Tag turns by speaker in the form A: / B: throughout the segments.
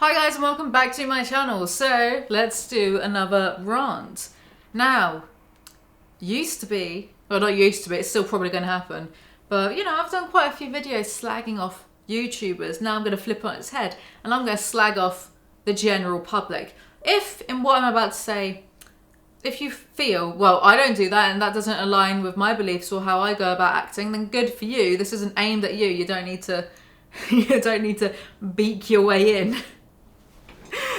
A: Hi guys and welcome back to my channel. So let's do another rant. Now, used to be, well not used to be, it's still probably going to happen, but you know, I've done quite a few videos slagging off YouTubers. Now I'm going to flip it on its head and I'm going to slag off the general public. If in what I'm about to say, if you feel, well, I don't do that and that doesn't align with my beliefs or how I go about acting, then good for you. This isn't aimed at you. You don't need to you don't need to beak your way in.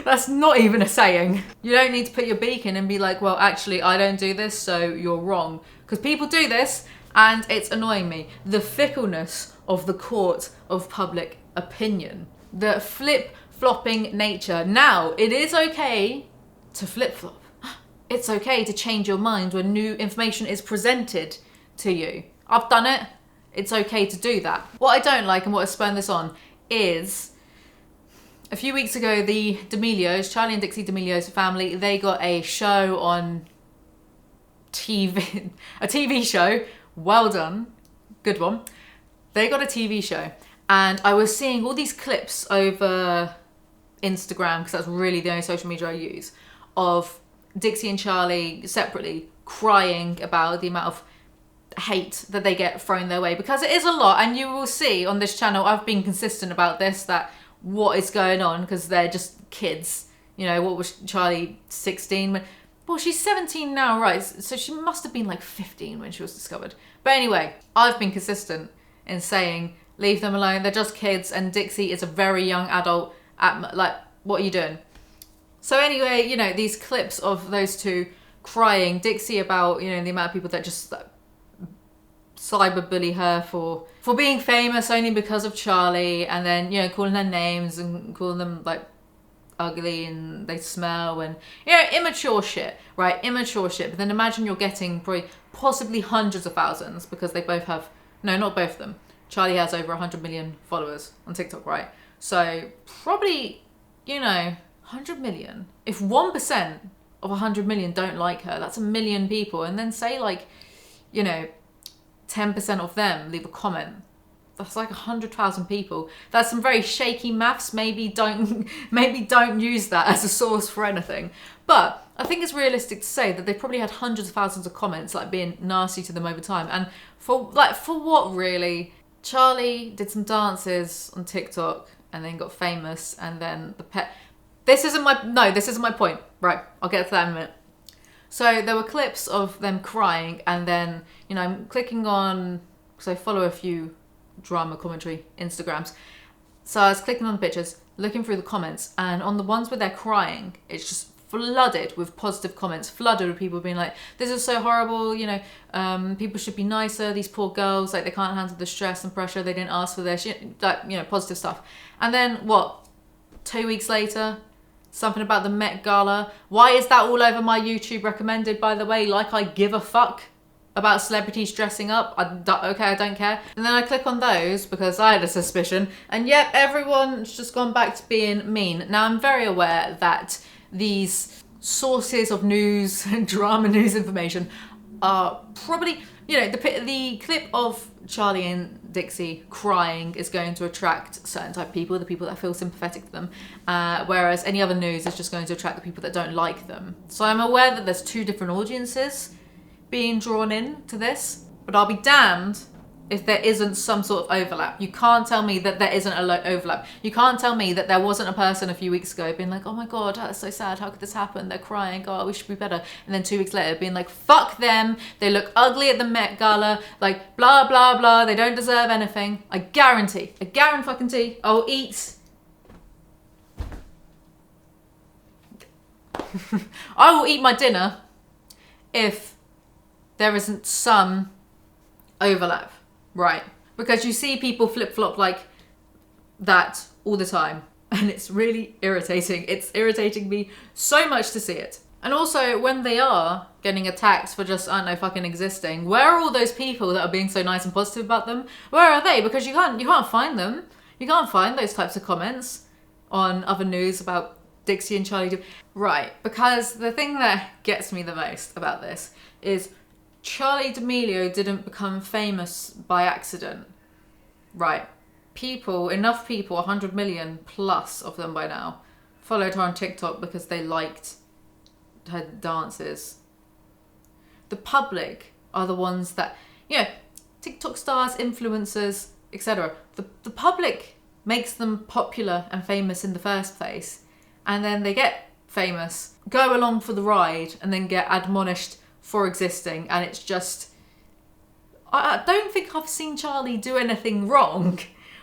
A: That's not even a saying. You don't need to put your beak in and be like, well, actually, I don't do this, so you're wrong. Because people do this, and it's annoying me. The fickleness of the court of public opinion. The flip-flopping nature. Now, it is okay to flip-flop. It's okay to change your mind when new information is presented to you. I've done it. It's okay to do that. What I don't like and what has spurned this on is a few weeks ago, the D'Amelios, Charlie and Dixie D'Amelio's family, they got a show on TV, a TV show. Well done. Good one. They got a TV show. And I was seeing all these clips over Instagram, because that's really the only social media I use, of Dixie and Charlie separately crying about the amount of hate that they get thrown their way. Because it is a lot, and you will see on this channel, I've been consistent about this, that what is going on, because they're just kids. You know, what was Charlie, 16? Well, she's 17 now, right? So she must have been like 15 when she was discovered. But anyway, I've been consistent in saying, leave them alone. They're just kids, and Dixie is a very young adult. Like, what are you doing? So anyway, you know, these clips of those two crying, Dixie about, you know, the amount of people that just cyberbully her for being famous only because of Charlie, and then, you know, calling her names and calling them like ugly and they smell, and, you know, immature shit, right? Immature shit. But then imagine you're getting probably possibly hundreds of thousands, because they both have, no, not both of them. Charlie has over 100 million followers on TikTok, right? So probably, you know, 100 million. If 1% of 100 million don't like her, that's a million people. And then say, like, you know, 10% of them leave a comment. That's like 100,000 people. That's some very shaky maths. Maybe don't use that as a source for anything. But I think it's realistic to say that they probably had hundreds of thousands of comments, like, being nasty to them over time. And for what, really? Charlie did some dances on TikTok and then got famous, and then this isn't my point. Right, I'll get to that in a minute. So there were clips of them crying, and then, you know, I'm clicking on, because I follow a few drama commentary Instagrams. So I was clicking on the pictures, looking through the comments, and on the ones where they're crying, it's just flooded with positive comments, flooded with people being like, this is so horrible, you know, people should be nicer, these poor girls, like, they can't handle the stress and pressure, they didn't ask for this, like, you know, positive stuff. And then, what, 2 weeks later, something about the Met Gala. Why is that all over my YouTube recommended, by the way? Like I give a fuck about celebrities dressing up. Okay, I don't care. And then I click on those because I had a suspicion, and yet everyone's just gone back to being mean. Now, I'm very aware that these sources of news and drama news information are probably, you know, the clip of Charlie and Dixie crying is going to attract certain type of people, the people that feel sympathetic to them, whereas any other news is just going to attract the people that don't like them. So I'm aware that there's two different audiences being drawn in to this, but I'll be damned if there isn't some sort of overlap. You can't tell me that there isn't a overlap. You can't tell me that there wasn't a person a few weeks ago being like, oh my God, that's so sad, how could this happen? They're crying, oh, we should be better. And then 2 weeks later being like, fuck them, they look ugly at the Met Gala, like, blah, blah, blah, they don't deserve anything. I guarantee, I'll eat. I will eat my dinner if there isn't some overlap. Right, because you see people flip-flop like that all the time, and it's really irritating. It's irritating me so much to see it. And also, when they are getting attacked for just, I don't know, fucking existing, where are all those people that are being so nice and positive about them? Where are they? Because you can't find them. You can't find those types of comments on other news about Dixie and Charlie. Right, because the thing that gets me the most about this is Charlie D'Amelio didn't become famous by accident. Right. Enough people, 100 million plus of them by now, followed her on TikTok because they liked her dances. The public are the ones that, TikTok stars, influencers, etc. The public makes them popular and famous in the first place. And then they get famous, go along for the ride, and then get admonished for existing. And it's just, I don't think I've seen Charlie do anything wrong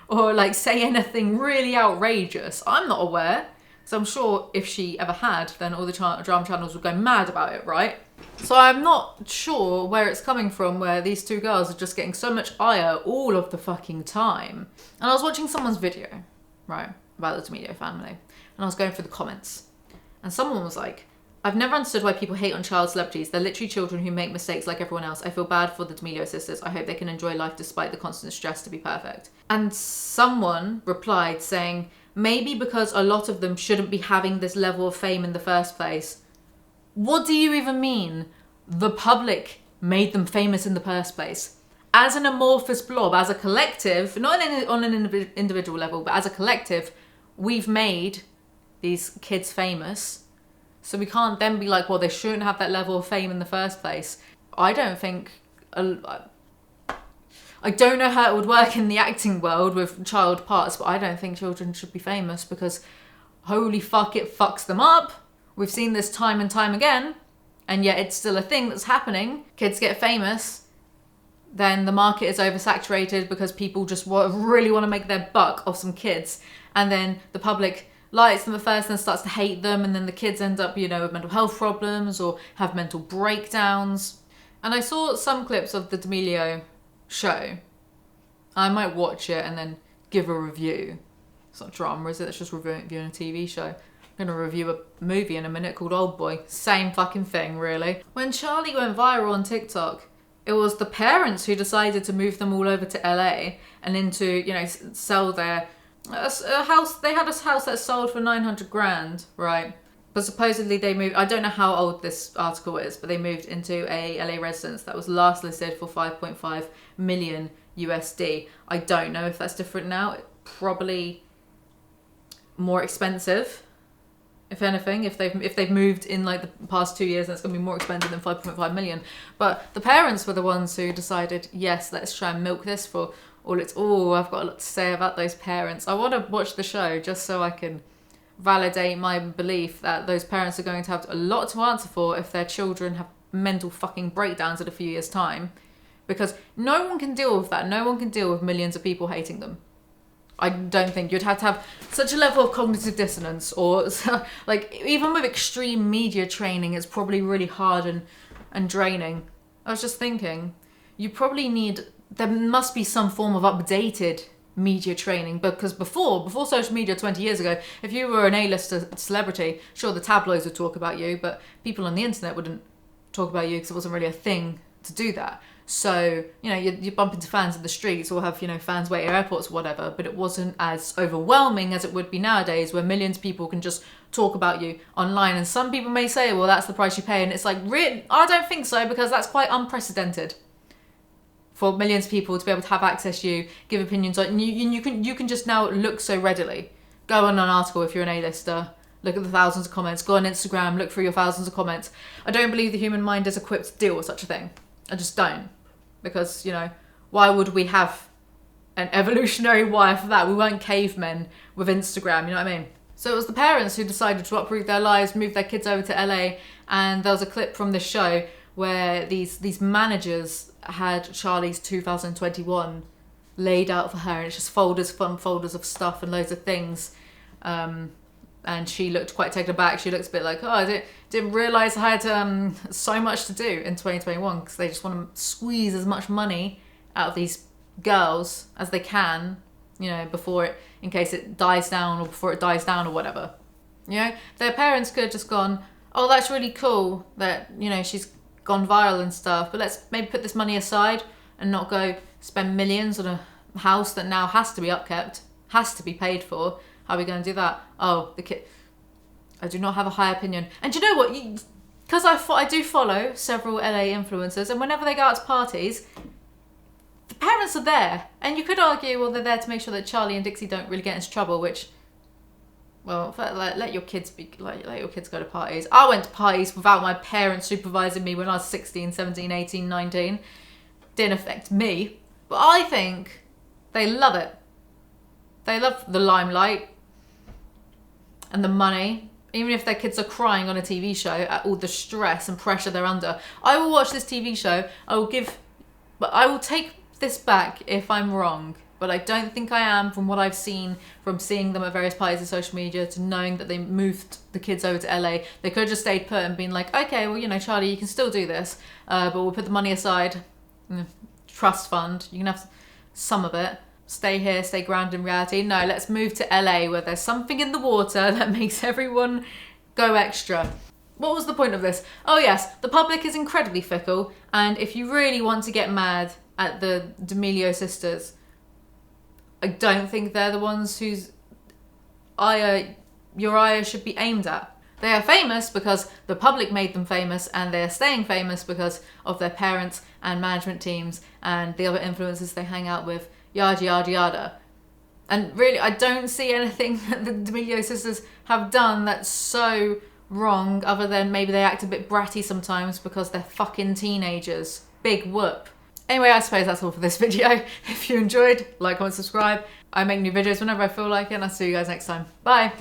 A: or like say anything really outrageous. I'm not aware. So I'm sure if she ever had, then all the drama channels would go mad about it, right? So I'm not sure where it's coming from, where these two girls are just getting so much ire all of the fucking time. And I was watching someone's video, right, about the D'Amelio family, and I was going through the comments. And someone was like, I've never understood why people hate on child celebrities. They're literally children who make mistakes like everyone else. I feel bad for the D'Amelio sisters. I hope they can enjoy life despite the constant stress to be perfect. And someone replied saying, maybe because a lot of them shouldn't be having this level of fame in the first place. What do you even mean? The public made them famous in the first place. As an amorphous blob, as a collective, not on an individual level, but as a collective, we've made these kids famous. So we can't then be like, well, they shouldn't have that level of fame in the first place. I don't think... I don't know how it would work in the acting world with child parts, but I don't think children should be famous because holy fuck, it fucks them up. We've seen this time and time again, and yet it's still a thing that's happening. Kids get famous, then the market is oversaturated because people just really want to make their buck off some kids, and then the public likes them at first and starts to hate them, and then the kids end up, with mental health problems or have mental breakdowns. And I saw some clips of the D'Amelio show. I might watch it and then give a review. It's not drama, is it? It's just reviewing a TV show. I'm going to review a movie in a minute called Old Boy. Same fucking thing, really. When Charlie went viral on TikTok, it was the parents who decided to move them all over to LA and into, sell their a house. They had a house that sold for 900 grand, right? But supposedly they moved, I don't know how old this article is, but they moved into a LA residence that was last listed for 5.5 million USD. I don't know if that's different now. Probably more expensive, if anything. If they've moved in like the past 2 years, that's going to be more expensive than 5.5 million. But the parents were the ones who decided, yes, let's try and milk this for all it's... Oh, I've got a lot to say about those parents. I want to watch the show just so I can validate my belief that those parents are going to have a lot to answer for if their children have mental fucking breakdowns in a few years' time. Because no one can deal with that. No one can deal with millions of people hating them. I don't think you'd have to have such a level of cognitive dissonance, or like even with extreme media training, it's probably really hard and draining. I was just thinking, you probably need, there must be some form of updated media training, because before social media 20 years ago, if you were an A-lister celebrity, sure, the tabloids would talk about you, but people on the internet wouldn't talk about you because it wasn't really a thing to do that. So, you bump into fans in the streets or have, fans wait at airports or whatever, but it wasn't as overwhelming as it would be nowadays, where millions of people can just talk about you online. And some people may say, well, that's the price you pay. And it's like, I don't think so, because that's quite unprecedented for millions of people to be able to have access to you, give opinions on, and you can just now look so readily. Go on an article if you're an A-lister, look at the thousands of comments, go on Instagram, look through your thousands of comments. I don't believe the human mind is equipped to deal with such a thing. I just don't. Because, why would we have an evolutionary wire for that? We weren't cavemen with Instagram, you know what I mean? So it was the parents who decided to uproot their lives, move their kids over to LA, and there was a clip from this show where these managers had Charlie's 2021 laid out for her, and it's just folders of stuff and loads of things. And she looked quite taken aback. She looked a bit like, oh, I didn't realise I had so much to do in 2021, because they just want to squeeze as much money out of these girls as they can, in case it dies down, or before it dies down or whatever. Their parents could have just gone, oh, that's really cool that, she's gone viral and stuff, but let's maybe put this money aside and not go spend millions on a house that now has to be upkept, has to be paid for. How are we going to do that? Oh, the kid. I do not have a high opinion. And do you know what? Because I do follow several LA influencers, and whenever they go out to parties, the parents are there. And you could argue, well, they're there to make sure that Charlie and Dixie don't really get into trouble, which Well, let your kids let your kids go to parties. I went to parties without my parents supervising me when I was 16, 17, 18, 19. Didn't affect me. But I think they love it. They love the limelight and the money. Even if their kids are crying on a TV show at all the stress and pressure they're under. I will watch this TV show. But I will take this back if I'm wrong. But I don't think I am, from what I've seen, from seeing them at various parties of social media, to knowing that they moved the kids over to LA. They could have just stayed put and been like, okay, well, you know, Charlie, you can still do this, but we'll put the money aside, trust fund, you can have some of it. Stay here, stay grounded in reality. No, let's move to LA where there's something in the water that makes everyone go extra. What was the point of this? Oh yes, the public is incredibly fickle, and if you really want to get mad at the D'Amelio sisters, I don't think they're the ones whose your ire should be aimed at. They are famous because the public made them famous, and they're staying famous because of their parents and management teams and the other influencers they hang out with, yada yada yada. And really, I don't see anything that the D'Amelio sisters have done that's so wrong, other than maybe they act a bit bratty sometimes because they're fucking teenagers. Big whoop. Anyway, I suppose that's all for this video. If you enjoyed, like, comment, subscribe. I make new videos whenever I feel like it, and I'll see you guys next time. Bye!